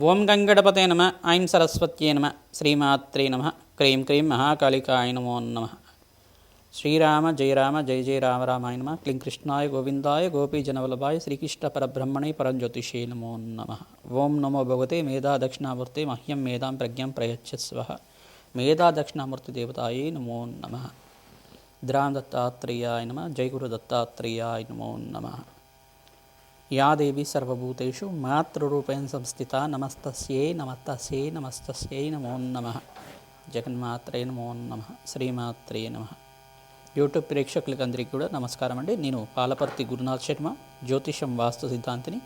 ఓం గంగణపతే నమ. ఐం సరస్వత్యే నమ. శ్రీమాత్రే నమ. క్రీం క్రీం మహాకాళికాయ నమో నమ. శ్రీరామ జయ రామ జయ జయ రామ రామాయ నమ. క్లీం కృష్ణాయ గోవిందాయ గోపీజనవల్లభాయ శ్రీకృష్ణ పరబ్రహ్మణే పరంజ్యోతిషే నమో నమ. ఓం నమో భగవతే మేధా దక్షిణామూర్తే మహ్యం మేధాం ప్రజ్ఞాం ప్రయచ్చస్వ. మేధా దక్షిణామూర్తి దేవతాయే నమో నమ. ద్రాం దత్తాత్రేయాయ నమ. జయ గురు దత్తాత్రేయాయ నమో నమ. యా దేవి సర్వభూతేషు మాతృరూపేణ సంస్థిత నమస్తస్యై నమస్తస్యై నమస్తస్యై నమో నమః. జగన్మాత్రే నమో నమః. శ్రీమాత్రే నమః. యూట్యూబ్ ప్రేక్షకులకి అందరికీ కూడా నమస్కారం అండి. నేను పాలపర్తి గురునాథ్ శర్మ, జ్యోతిషం వాస్తు సిద్ధాంతిని.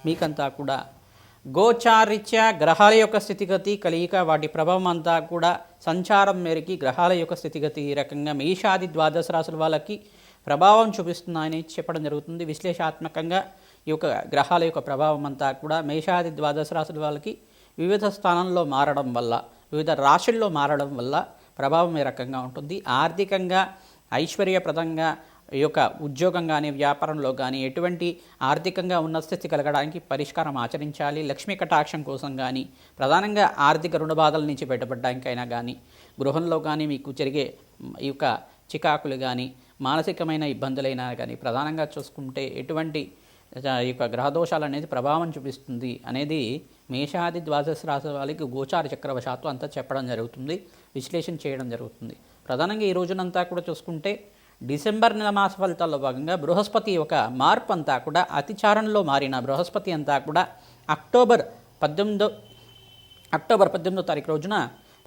మీకంతా కూడా గోచారిత్య గ్రహాల యొక్క స్థితిగతి కలియిక వాటి ప్రభావం అంతా కూడా సంచారం మేరకి గ్రహాల యొక్క స్థితిగతి ఈ రకంగా మేషాది ద్వాదశ రాశుల వాళ్ళకి ప్రభావం చూపిస్తున్నాయని చెప్పడం జరుగుతుంది. విశ్లేషాత్మకంగా ఈ యొక్క గ్రహాల యొక్క ప్రభావం అంతా కూడా మేషాది ద్వాదశ రాశుల వాళ్ళకి వివిధ స్థానంలో మారడం వల్ల, వివిధ రాశుల్లో మారడం వల్ల ప్రభావం ఏ రకంగా ఉంటుంది. ఆర్థికంగా ఐశ్వర్యప్రదంగా ఈ యొక్క ఉద్యోగం కానీ వ్యాపారంలో కానీ ఎటువంటి ఆర్థికంగా ఉన్నత స్థితి కలగడానికి పరిష్కారం ఆచరించాలి. లక్ష్మీ కటాక్షం కోసం కానీ, ప్రధానంగా ఆర్థిక రుణ బాధల నుంచి బయటపడడానికైనా కానీ, గృహంలో కానీ మీకు జరిగే ఈ యొక్క చికాకులు కానీ, మానసికమైన ఇబ్బందులైనా కానీ ప్రధానంగా చూసుకుంటే ఎటువంటి ఈ యొక్క గ్రహదోషాలు అనేది ప్రభావం చూపిస్తుంది అనేది మేషాది ద్వాదశ రాశి వాళ్ళకి గోచార చక్రవశాత్తు అంతా చెప్పడం జరుగుతుంది, విశ్లేషణ చేయడం జరుగుతుంది. ప్రధానంగా ఈ రోజునంతా కూడా చూసుకుంటే డిసెంబర్ నెల మాస ఫలితాల్లో భాగంగా బృహస్పతి యొక్క మార్పు అంతా కూడా అతిచారంలో మారిన బృహస్పతి అంతా కూడా అక్టోబర్ 18వ తారీఖు రోజున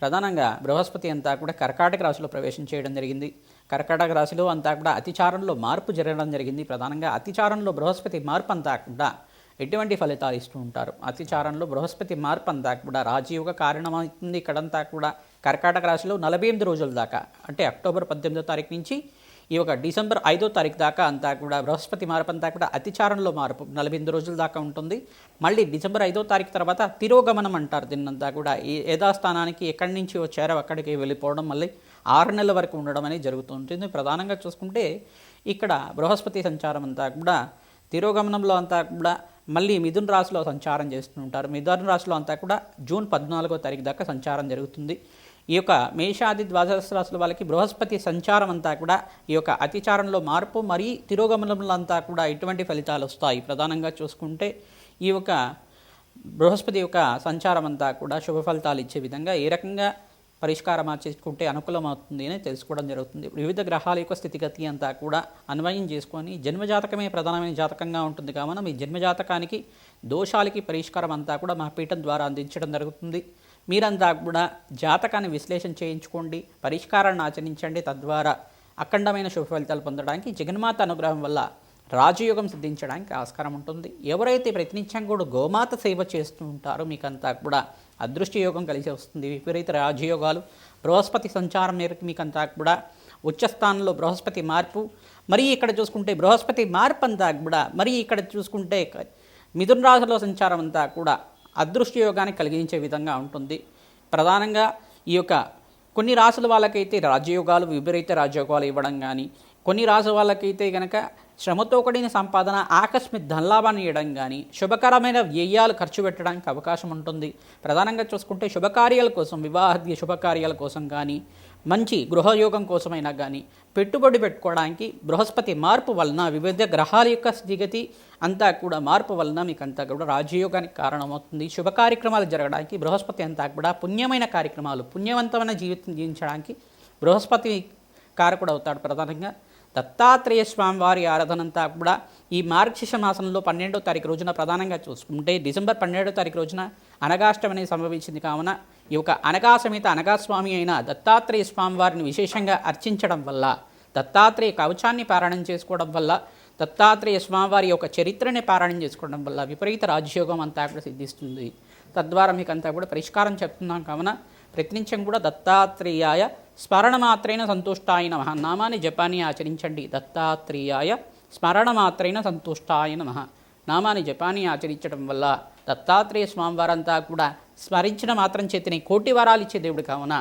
ప్రధానంగా బృహస్పతి అంతా కూడా కర్కాటక రాశిలో ప్రవేశం చేయడం జరిగింది. కర్కాటక రాశిలో అంతా కూడా అతిచారంలో మార్పు జరగడం జరిగింది. ప్రధానంగా అతిచారంలో బృహస్పతి మార్పు అంతా కూడా ఎటువంటి ఫలితాలు ఇస్తూ ఉంటారు. అతిచారంలో బృహస్పతి మార్పు అంతా కూడా రాజయోగ కారణమవుతుంది. ఇక్కడంతా కూడా కర్కాటక రాశిలో 48 రోజుల దాకా, అంటే అక్టోబర్ 18వ తారీఖు నుంచి ఈ యొక్క డిసెంబర్ 5వ తారీఖు దాకా అంతా కూడా బృహస్పతి మార్పు అంతా కూడా అతిచారంలో మార్పు 48 రోజుల దాకా ఉంటుంది. మళ్ళీ డిసెంబర్ 5వ తారీఖు తర్వాత తిరోగమనం అంటారు దీన్నంతా కూడా. ఈ యథాస్థానానికి ఎక్కడి నుంచి వచ్చారో అక్కడికి వెళ్ళిపోవడం, మళ్ళీ 6 నెలల వరకు ఉండడం అనేది జరుగుతూ ఉంటుంది. ప్రధానంగా చూసుకుంటే ఇక్కడ బృహస్పతి సంచారం అంతా కూడా తిరోగమనంలో అంతా కూడా మళ్ళీ మిథున రాశిలో సంచారం చేస్తూ ఉంటారు. మిథున రాశిలో అంతా కూడా జూన్ 14వ తారీఖు దాకా సంచారం జరుగుతుంది. ఈ యొక్క మేషాది ద్వాదశ రాశుల వాళ్ళకి బృహస్పతి సంచారం అంతా కూడా ఈ యొక్క అతిచారంలో మార్పు మరీ తిరోగమనంలో అంతా కూడా ఎటువంటి ఫలితాలు వస్తాయి. ప్రధానంగా చూసుకుంటే ఈ యొక్క బృహస్పతి యొక్క సంచారం అంతా కూడా శుభ ఫలితాలు ఇచ్చే విధంగా ఏ రకంగా పరిష్కారం ఆచరించుకుంటే అనుకూలమవుతుంది అని తెలుసుకోవడం జరుగుతుంది. వివిధ గ్రహాల యొక్క స్థితిగతి అంతా కూడా అన్వయం చేసుకొని జన్మజాతకమే ప్రధానమైన జాతకంగా ఉంటుంది కావున మీ జన్మజాతకానికి దోషాలకి పరిష్కారం అంతా కూడా మా పీఠం ద్వారా అందించడం జరుగుతుంది. మీరంతా కూడా జాతకాన్ని విశ్లేషణ చేయించుకోండి, పరిష్కారాన్ని ఆచరించండి. తద్వారా అఖండమైన శుభ ఫలితాలు పొందడానికి జగన్మాత అనుగ్రహం వల్ల రాజయోగం సిద్ధించడానికి ఆస్కారం ఉంటుంది. ఎవరైతే ప్రతినిత్యం కూడా గోమాత సేవ చేస్తూ ఉంటారో మీకంతా కూడా అదృష్ట యోగం కలిసి వస్తుంది. విపరీత రాజయోగాలు బృహస్పతి సంచారం మేరకు మీకంతా కూడా ఉచ్చస్థానంలో బృహస్పతి మార్పు, మరి ఇక్కడ చూసుకుంటే బృహస్పతి మార్పు అంతా కూడా మరి ఇక్కడ చూసుకుంటే మిథున రాశిలో సంచారం అంతా కూడా అదృష్ట యోగాన్ని కలిగించే విధంగా ఉంటుంది. ప్రధానంగా ఈ యొక్క కొన్ని రాశుల వాళ్ళకైతే రాజయోగాలు, విపరీత రాజయోగాలు ఇవ్వడం కానీ, కొన్ని రాశుల వాళ్ళకైతే కనుక శ్రమతో కూడిన సంపాదన, ఆకస్మిక ధనలాభాన్ని ఇవ్వడం కానీ, శుభకరమైన వ్యయాలు ఖర్చు పెట్టడానికి అవకాశం ఉంటుంది. ప్రధానంగా చూసుకుంటే శుభకార్యాల కోసం, వివాహాది శుభకార్యాల కోసం కానీ, మంచి గృహయోగం కోసమైనా కానీ పెట్టుబడి పెట్టుకోవడానికి బృహస్పతి మార్పు వలన, వివిధ గ్రహాల యొక్క స్థితిగతి అంతా కూడా మార్పు వలన మీకు అంతా కూడా రాజయోగానికి కారణమవుతుంది. శుభ కార్యక్రమాలు జరగడానికి బృహస్పతి అంతా కూడా పుణ్యమైన కార్యక్రమాలు, పుణ్యవంతమైన జీవితం జీవించడానికి బృహస్పతి కారకుడు అవుతాడు. ప్రధానంగా దత్తాత్రేయ స్వామి వారి ఆరాధన అంతా కూడా ఈ మార్గశిర్ష మాసంలో 12వ తారీఖు రోజున ప్రధానంగా చూసుకుంటే డిసెంబర్ 12వ తారీఖు రోజున అనగాష్టమి అనేది సంభవించింది కావున ఈ యొక్క అనగాసమేత అనగాస్వామి అయిన దత్తాత్రేయ స్వామి వారిని విశేషంగా అర్చించడం వల్ల, దత్తాత్రేయ కవచాన్ని పారాయణం చేసుకోవడం వల్ల, దత్తాత్రేయ స్వామివారి యొక్క చరిత్రని పారాయణం చేసుకోవడం వల్ల విపరీత రాజయోగం అంతా కూడా సిద్ధిస్తుంది. తద్వారా మీకు అంతా కూడా పరిష్కారం చెప్తున్నాం కావున ప్రతినిత్యం కూడా దత్తాత్రేయాయ స్మరణమాత్రైన సంతుష్టాయ నమః నామాన్ని జపాన్ని ఆచరించండి. దత్తాత్రేయాయ స్మరణమాత్రైన సంతుష్టాయ నమః నామాన్ని జపాన్ని ఆచరించడం వల్ల దత్తాత్రేయ స్వామివారంతా కూడా స్మరించిన మాత్రం చేతిని కోటి వరాలు ఇచ్చే దేవుడు కావున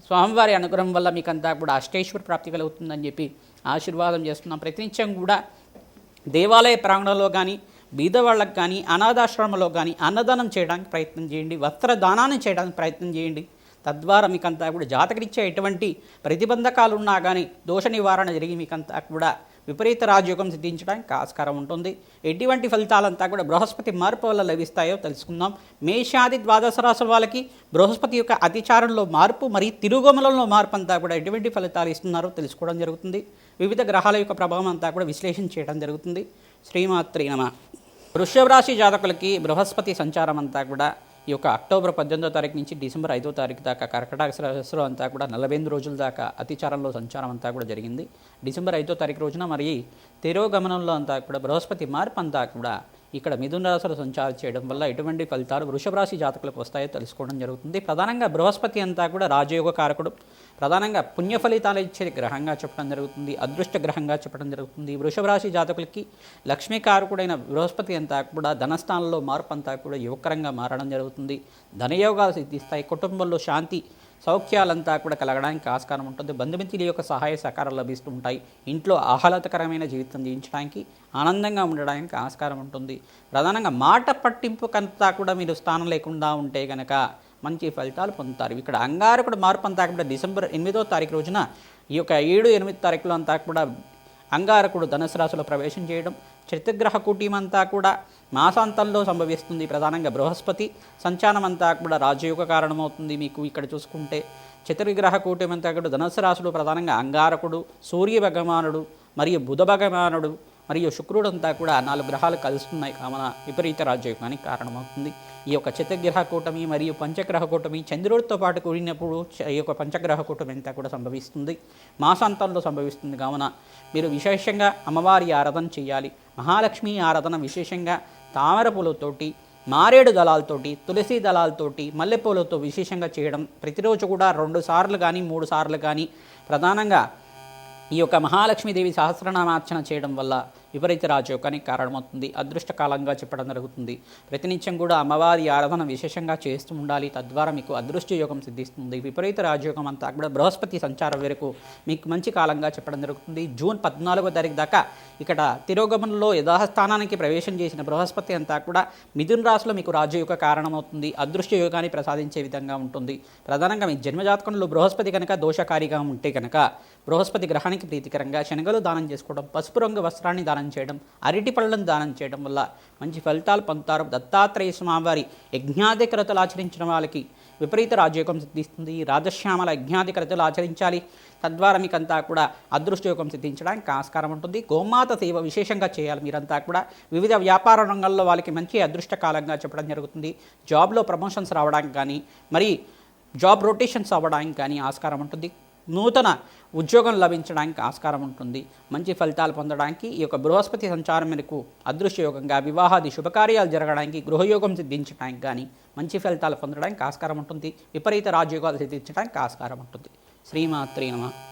స్వామివారి అనుగ్రహం వల్ల మీకంతా కూడా అష్టేశ్వర ప్రాప్తి కలుగుతుందని చెప్పి ఆశీర్వాదం చేస్తున్నాం. ప్రతినిత్యం కూడా దేవాలయ ప్రాంగణంలో కానీ బీదవాళ్ళకి కానీ అనాథాశ్రమంలో కానీ అన్నదానం చేయడానికి ప్రయత్నం చేయండి, వస్త్రదానాన్ని చేయడానికి ప్రయత్నం చేయండి. తద్వారా మీకంతా కూడా జాతకరీత్యా ఎటువంటి ప్రతిబంధకాలు ఉన్నా కానీ దోష నివారణ జరిగి మీకంతా కూడా విపరీత రాజయోగం సిద్ధించడానికి ఆస్కారం ఉంటుంది. ఎటువంటి ఫలితాలంతా కూడా బృహస్పతి మార్పు వల్ల లభిస్తాయో తెలుసుకుందాం. మేషాది ద్వాదశ రాశుల వాళ్ళకి బృహస్పతి యొక్క అతిచారంలో మార్పు మరియు తిరుగుమలంలో మార్పు అంతా కూడా ఎటువంటి ఫలితాలు ఇస్తున్నారో తెలుసుకోవడం జరుగుతుంది. వివిధ గ్రహాల యొక్క ప్రభావం అంతా కూడా విశ్లేషణ చేయడం జరుగుతుంది. శ్రీమాత్రే నమః. వృషభ రాశి జాతకులకి బృహస్పతి సంచారం అంతా కూడా ఈ యొక్క అక్టోబర్ 18వ తారీఖు నుంచి డిసెంబర్ 5వ తారీఖు దాకా కర్కటక రాశిలో అంతా కూడా 48 రోజుల దాకా అతిచారంలో సంచారం అంతా కూడా జరిగింది. డిసెంబర్ 5వ తారీఖు రోజున మరి తిరోగమనంలో అంతా కూడా బృహస్పతి మార్పు అంతా కూడా ఇక్కడ మిథున రాశిలో సంచారం చేయడం వల్ల ఎటువంటి ఫలితాలు వృషభ రాశి జాతకులకు వస్తాయో తెలుసుకోవడం జరుగుతుంది. ప్రధానంగా బృహస్పతి అంతా కూడా రాజయోగ కారకుడు, ప్రధానంగా పుణ్య ఫలితాలు ఇచ్చే గ్రహంగా చెప్పడం జరుగుతుంది, అదృష్ట గ్రహంగా చెప్పడం జరుగుతుంది. వృషభ రాశి జాతకులకి లక్ష్మీకారకుడైన బృహస్పతి అంతా కూడా ధనస్థానంలో మార్పు అంతా కూడా యువకరంగా మారడం జరుగుతుంది. ధనయోగాలు సిద్ధిస్తాయి. కుటుంబంలో శాంతి సౌఖ్యాలంతా కూడా కలగడానికి ఆస్కారం ఉంటుంది. బంధుమిత్రుల యొక్క సహాయ సహకారాలు లభిస్తూ ఉంటాయి. ఇంట్లో ఆహ్లాదకరమైన జీవితం జీవించడానికి, ఆనందంగా ఉండడానికి ఆస్కారం ఉంటుంది. ప్రధానంగా మాట పట్టింపుకంతా కూడా మీరు స్థానం లేకుండా ఉంటే కనుక మంచి ఫలితాలు పొందుతారు. ఇక్కడ అంగారకుడు మార్పు అంతా కూడా డిసెంబర్ 8వ తారీఖు రోజున ఈ యొక్క 7-8 తారీఖులో అంతా కూడా అంగారకుడు ధనుసు రాశిలో ప్రవేశం చేయడం, చతుర్గ్రహ కూటమి అంతా కూడా మాసాంతంలో సంభవిస్తుంది. ప్రధానంగా బృహస్పతి సంచారం అంతా కూడా రాజయోగ కారణమవుతుంది. మీకు ఇక్కడ చూసుకుంటే చతుర్గ్రహ కూటమి అంతా కూడా ధనుసు రాశిలో ప్రధానంగా అంగారకుడు, సూర్య భగవానుడు మరియు బుధ భగవానుడు మరియు శుక్రుడు అంతా కూడా 4 గ్రహాలు కలుస్తున్నాయి కావున విపరీత రాజయోగానికి కారణమవుతుంది. ఈ యొక్క చతుర్గ్రహ కూటమి మరియు పంచగ్రహ కూటమి చంద్రుడితో పాటు కూడినప్పుడు ఈ యొక్క పంచగ్రహ కూటమి అంతా కూడా సంభవిస్తుంది, మాసాంతంలో సంభవిస్తుంది. కావున మీరు విశేషంగా అమ్మవారి ఆరాధన చేయాలి. మహాలక్ష్మి ఆరాధన విశేషంగా తామర పూలతోటి, మారేడు దళాలతోటి, తులసి దళాలతోటి, మల్లెపూలతో విశేషంగా చేయడం, ప్రతిరోజు కూడా 2 సార్లు కానీ 3 సార్లు కానీ ప్రధానంగా ఈ యొక్క మహాలక్ష్మీదేవి సహస్రనామార్చన చేయడం వల్ల విపరీత రాజయోగానికి కారణమవుతుంది. అదృష్టకాలంగా చెప్పడం జరుగుతుంది. ప్రతినిత్యం కూడా అమ్మవారి ఆరాధన విశేషంగా చేస్తూ ఉండాలి. తద్వారా మీకు అదృష్ట యోగం సిద్ధిస్తుంది. విపరీత రాజయోగం అంతా కూడా బృహస్పతి సంచారం వరకు మీకు మంచి కాలంగా చెప్పడం జరుగుతుంది. జూన్ 14వ తారీఖు దాకా ఇక్కడ తిరోగమనంలో యథాస్థానానికి ప్రవేశం చేసిన బృహస్పతి అంతా కూడా మిథున రాశిలో మీకు రాజయోగ కారణమవుతుంది. అదృష్ట యోగాన్ని ప్రసాదించే విధంగా ఉంటుంది. ప్రధానంగా మీ జన్మజాతకంలో బృహస్పతి కనుక దోషకారిగా ఉంటే కనుక బృహస్పతి గ్రహానికి ప్రీతికరంగా శనగలు దానం చేసుకోవడం, పసుపు రంగు వస్త్రాన్ని దానం చేయడం, అరటి పళ్ళను దానం చేయడం వల్ల మంచి ఫలితాలు పొందుతారు. దత్తాత్రేయ స్వామివారి యజ్ఞాధికరతలు ఆచరించిన వాళ్ళకి విపరీత రాజయోగం సిద్ధిస్తుంది. రాజశ్యామల యజ్ఞాధికరతలు ఆచరించాలి. తద్వారా మీకంతా కూడా అదృష్టయోగం సిద్ధించడానికి ఆస్కారం ఉంటుంది. గోమాత సేవ విశేషంగా చేయాలి. మీరంతా కూడా వివిధ వ్యాపార రంగంలో వాళ్ళకి మంచి అదృష్టకాలంగా చెప్పడం జరుగుతుంది. జాబ్లో ప్రమోషన్స్ రావడానికి కానీ మరి జాబ్ రొటేషన్స్ అవ్వడానికి కానీ ఆస్కారం ఉంటుంది. నూతన ఉద్యోగం లభించడానికి ఆస్కారం ఉంటుంది. మంచి ఫలితాలు పొందడానికి ఈ యొక్క బృహస్పతి సంచారం మేరకు అదృష్టయోగంగా వివాహాది శుభకార్యాలు జరగడానికి, గృహయోగం సిద్ధించడానికి కానీ మంచి ఫలితాలు పొందడానికి ఆస్కారం ఉంటుంది. విపరీత రాజయోగాలు సిద్ధించడానికి ఆస్కారం ఉంటుంది. శ్రీమాత్రే నమః.